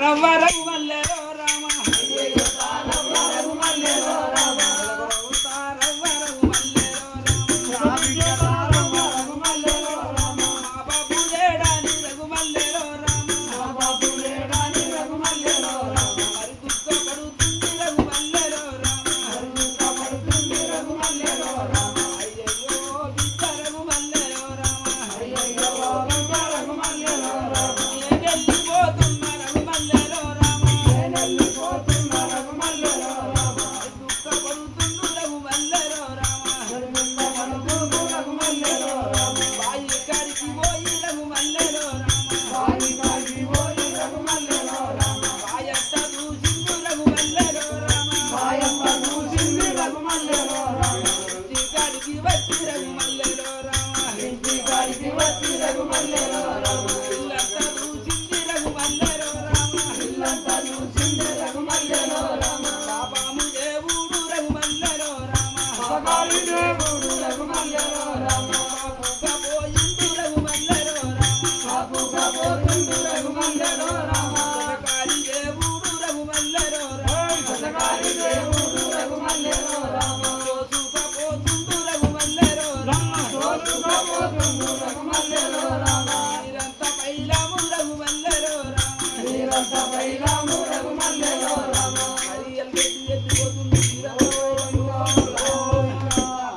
రవ్వ రఘుమల్లెలో రామ రవ్వ రఘుమల్లెలో రామ రవ్వ రఘుమల్లెలో రామ మా బాబు లేడాని రఘుమల్లెలో రామ మా బాబు లేడాని రఘుమల్లెలో రామ హరి దుఃఖ పడుతుంది రఘుమల్లెలో రామ హరి దుఃఖ పడుతుంది రఘుమల్లెలో రామ అయ్యయ్యో బిడ్డ రఘుమల్లెలో రామ అయ్యయ్యో బిడ్డ రఘుమల్లెలో రామ వెళ్ళిపోతున్న రఘుమల్లెలో రామ వెళ్ళిపోతున్న రఘుమల్లెలో రామ దుఃఖ పడుతుంది రఘుమల్లెలో రామ దుఃఖ పడుతుంది రఘుమల్లెలో రామ బాయి కాడికి పోయి రఘుమల్లెలో రామ బాయి కాడికి పోయి రఘుమల్లెలో రామ బాయట్ట చూసింది రఘుమల్లెలో రామ బాయట్ట చూసింది రఘుమల్లెలో రామ ఇంటి కాడికి వచ్చి రఘుమల్లెలో రామ ఇంటి కాడికి వచ్చి రఘుమల్లెలో రామ ఇల్లంతా చూసింది రఘుమల్లెలో రామ ఇల్లంతా చూసింది రఘుమల్లెలో రామ పాపము దేవుడు రఘుమల్లెలో రామ పాపాలి దేవుడు రఘుమల్లెలో రామ పాపుగా పోయిండు రఘుమల్లెలో రామ పాపుగా పోయిండు రఘుమల్లెలో రామ సకాలి దేవుడు రఘుమల్లెలో రామ సకాలి దేవుడు రఘుమల్లెలో రామ దోసుగా పోతుండు రఘుమల్లెలో రామ దోసుగా పోతుండు రఘుమల్లెలో రామ నిరంత పైలము రఘుమల్లెలో రామ నిరంత పైల